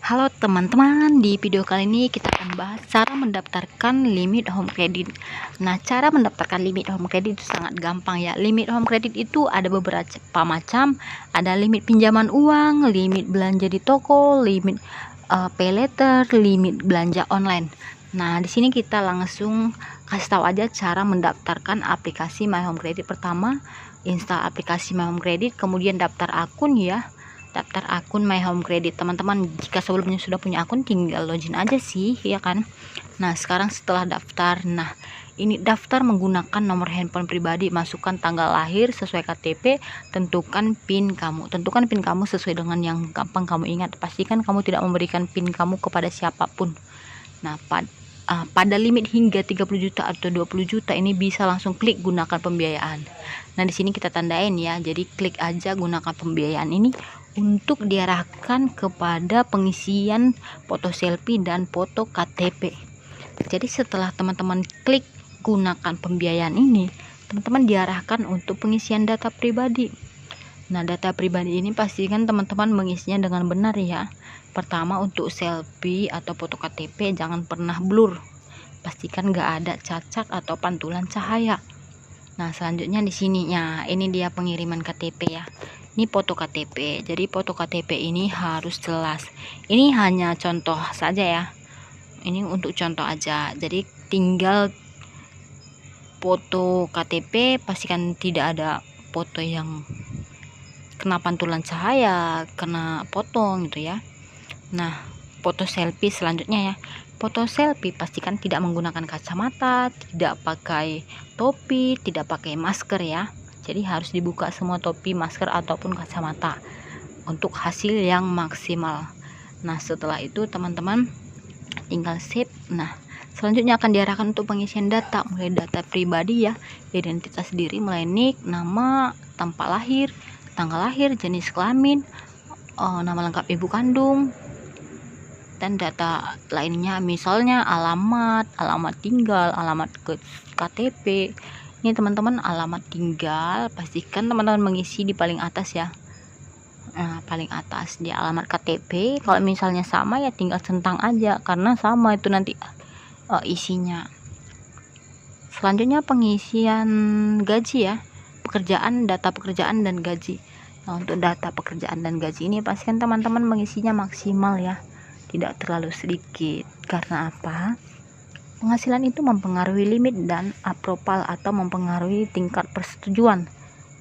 Halo teman-teman, di video kali ini kita akan bahas cara mendaftarkan limit home credit. Nah, cara mendaftarkan limit home credit itu sangat gampang ya. Limit home credit itu ada beberapa macam, ada limit pinjaman uang, limit belanja di toko, limit pay letter, limit belanja online. Nah, di sini kita langsung kasih tahu aja cara mendaftarkan aplikasi My Home Credit. Pertama, install aplikasi My Home Credit, kemudian daftar akun ya. Daftar akun My Home Credit. Teman-teman, jika sebelumnya sudah punya akun tinggal login aja sih, ya kan. Nah, sekarang setelah daftar, nah ini daftar menggunakan nomor handphone pribadi, masukkan tanggal lahir sesuai KTP, tentukan PIN kamu. Tentukan PIN kamu sesuai dengan yang gampang kamu ingat. Pastikan kamu tidak memberikan PIN kamu kepada siapapun. Nah, pada limit hingga 30 juta atau 20 juta ini bisa langsung klik gunakan pembiayaan. Nah, di sini kita tandain ya. Jadi klik aja gunakan pembiayaan ini untuk diarahkan kepada pengisian foto selfie dan foto KTP. Jadi setelah teman-teman klik gunakan pembiayaan ini, teman-teman diarahkan untuk pengisian data pribadi. Nah, data pribadi ini pastikan teman-teman mengisinya dengan benar ya. Pertama, untuk selfie atau foto KTP jangan pernah blur. Pastikan nggak ada cacat atau pantulan cahaya. Nah, selanjutnya di sininya, ini dia pengiriman KTP ya. Ini foto KTP. Jadi foto KTP ini harus jelas. Ini hanya contoh saja ya. Ini untuk contoh aja. Jadi tinggal foto KTP pastikan tidak ada foto yang kena pantulan cahaya, kena potong gitu ya. Nah, foto selfie selanjutnya ya. Foto selfie pastikan tidak menggunakan kacamata, tidak pakai topi, tidak pakai masker ya. Jadi harus dibuka semua topi, masker ataupun kacamata untuk hasil yang maksimal. Nah, setelah itu teman-teman tinggal save. Nah, selanjutnya akan diarahkan untuk pengisian data, mulai data pribadi ya, identitas diri, mulai nik, nama, tempat lahir, tanggal lahir, jenis kelamin, nama lengkap ibu kandung, dan data lainnya, misalnya alamat tinggal, alamat ke KTP. Ini teman-teman alamat tinggal, pastikan teman-teman mengisi di paling atas ya. Nah, paling atas di alamat KTP. Kalau misalnya sama ya tinggal centang aja, karena sama itu nanti isinya. Selanjutnya pengisian gaji ya, pekerjaan, data pekerjaan dan gaji. Nah, untuk data pekerjaan dan gaji ini pastikan teman-teman mengisinya maksimal ya, tidak terlalu sedikit. Karena apa? Penghasilan itu mempengaruhi limit dan approval atau mempengaruhi tingkat persetujuan.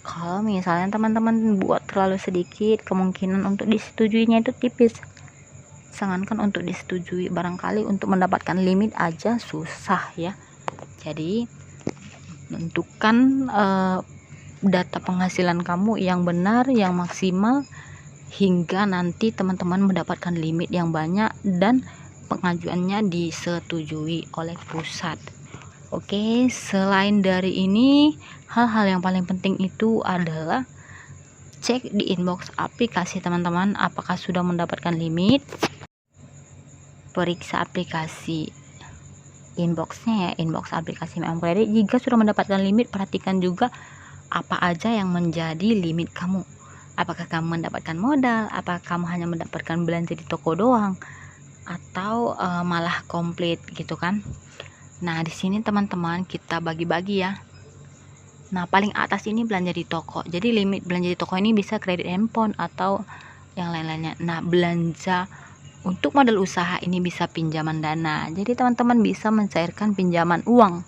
Kalau misalnya teman-teman buat terlalu sedikit, kemungkinan untuk disetujuinya itu tipis. Sedangkan untuk disetujui barangkali untuk mendapatkan limit aja susah ya. Jadi tentukan data penghasilan kamu yang benar, yang maksimal, hingga nanti teman-teman mendapatkan limit yang banyak dan pengajuannya disetujui oleh pusat. Oke, selain dari ini, hal-hal yang paling penting itu adalah cek di inbox aplikasi teman-teman apakah sudah mendapatkan limit. Periksa aplikasi inboxnya ya, inbox aplikasi My Home Credit. Jika sudah mendapatkan limit, perhatikan juga apa aja yang menjadi limit kamu. Apakah kamu mendapatkan modal, apakah kamu hanya mendapatkan belanja di toko doang, atau malah komplit gitu kan. Nah, di sini teman-teman kita bagi-bagi ya. Nah, paling atas ini belanja di toko. Jadi limit belanja di toko ini bisa kredit handphone atau yang lain-lainnya. Nah, belanja untuk modal usaha ini bisa pinjaman dana. Jadi teman-teman bisa mencairkan pinjaman uang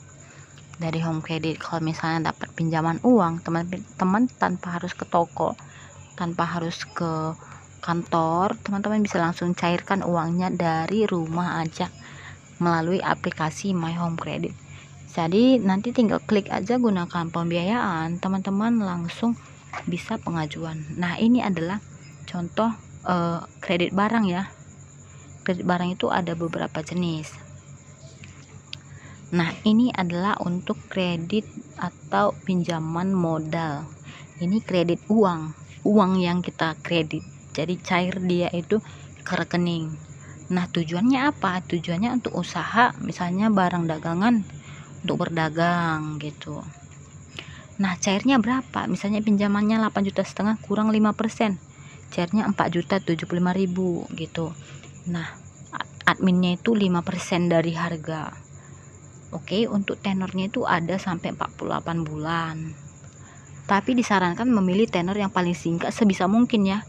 dari Home Credit. Kalau misalnya dapat pinjaman uang, teman-teman tanpa harus ke toko, tanpa harus ke kantor, teman-teman bisa langsung cairkan uangnya dari rumah aja melalui aplikasi My Home Credit. Jadi nanti tinggal klik aja gunakan pembiayaan, teman-teman langsung bisa pengajuan. Nah, ini adalah contoh kredit barang ya. Kredit barang itu ada beberapa jenis. Nah, ini adalah untuk kredit atau pinjaman modal. Ini kredit uang yang kita kredit. Jadi cair dia itu ke rekening. Nah, tujuannya apa? Tujuannya untuk usaha, misalnya barang dagangan, untuk berdagang gitu. Nah, cairnya berapa? Misalnya pinjamannya 8,5 juta kurang 5%. Cairnya 4,075,000 gitu. Nah, adminnya itu 5% dari harga. Oke, untuk tenornya itu ada sampai 48 bulan. Tapi disarankan memilih tenor yang paling singkat sebisa mungkin ya.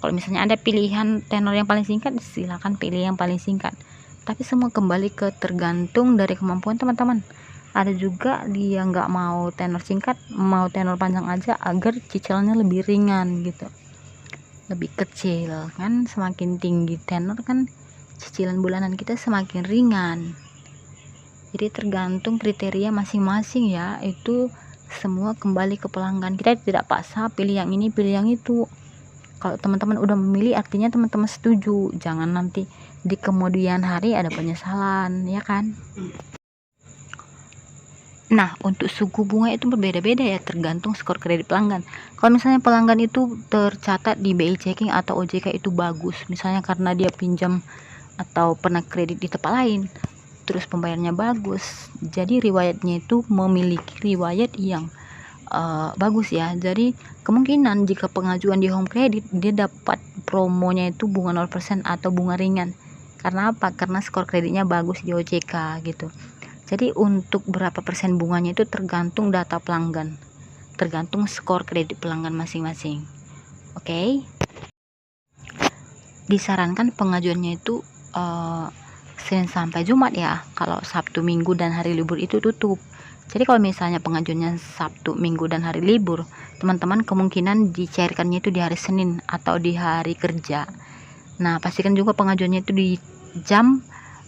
Kalau misalnya ada pilihan tenor yang paling singkat, silahkan pilih yang paling singkat. Tapi semua kembali ke tergantung dari kemampuan teman-teman. Ada juga dia nggak mau tenor singkat, mau tenor panjang aja agar cicilannya lebih ringan gitu, lebih kecil kan. Semakin tinggi tenor kan cicilan bulanan kita semakin ringan. Jadi tergantung kriteria masing-masing ya, itu semua kembali ke pelanggan. Kita tidak paksa pilih yang ini pilih yang itu. Kalau teman-teman udah memilih artinya teman-teman setuju, jangan nanti di kemudian hari ada penyesalan ya kan. Nah, untuk suku bunga itu berbeda-beda ya, tergantung skor kredit pelanggan. Kalau misalnya pelanggan itu tercatat di BI Checking atau OJK itu bagus, misalnya karena dia pinjam atau pernah kredit di tempat lain, terus pembayarannya bagus, jadi riwayatnya itu memiliki riwayat yang bagus ya. Jadi kemungkinan jika pengajuan di home credit dia dapat promonya itu bunga 0% atau bunga ringan. Karena apa? Karena skor kreditnya bagus di OJK gitu. Jadi untuk berapa persen bunganya itu tergantung data pelanggan, tergantung skor kredit pelanggan masing-masing. Oke. Disarankan pengajuannya itu Senin sampai Jumat ya. Kalau Sabtu, Minggu dan hari libur itu tutup. Jadi kalau misalnya pengajuannya Sabtu, Minggu dan hari libur, teman-teman kemungkinan dicairkannya itu di hari Senin atau di hari kerja. Nah, pastikan juga pengajuannya itu di jam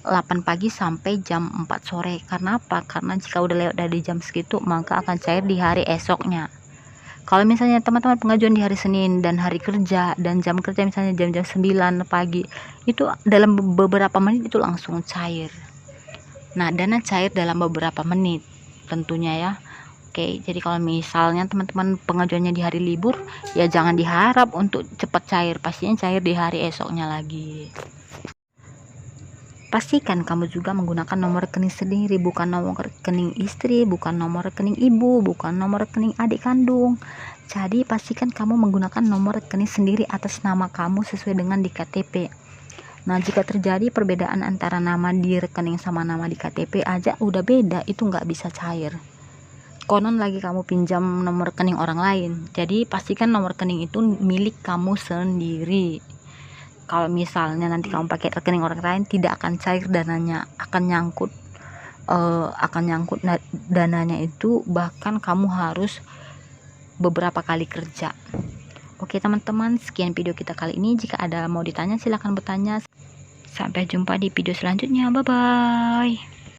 8 pagi sampai jam 4 sore. Karena apa? Karena jika udah lewat dari jam segitu, maka akan cair di hari esoknya. Kalau misalnya teman-teman pengajuan di hari Senin dan hari kerja dan jam kerja misalnya jam-jam 9 pagi, itu dalam beberapa menit itu langsung cair. Nah, dana cair dalam beberapa menit tentunya ya. Oke, jadi kalau misalnya teman-teman pengajuannya di hari libur, ya jangan diharap untuk cepat cair, pastinya cair di hari esoknya lagi. Pastikan kamu juga menggunakan nomor rekening sendiri, bukan nomor rekening istri, bukan nomor rekening ibu, bukan nomor rekening adik kandung. Jadi pastikan kamu menggunakan nomor rekening sendiri atas nama kamu sesuai dengan di KTP. Nah, jika terjadi perbedaan antara nama di rekening sama nama di KTP aja udah beda, itu nggak bisa cair. Konon lagi kamu pinjam nomor rekening orang lain, jadi pastikan nomor rekening itu milik kamu sendiri. Kalau misalnya nanti kamu pakai rekening orang lain, tidak akan cair dananya, akan nyangkut dananya itu, bahkan kamu harus beberapa kali kerja. Oke teman-teman, sekian video kita kali ini. Jika ada mau ditanya silahkan bertanya. Sampai jumpa di video selanjutnya, bye bye.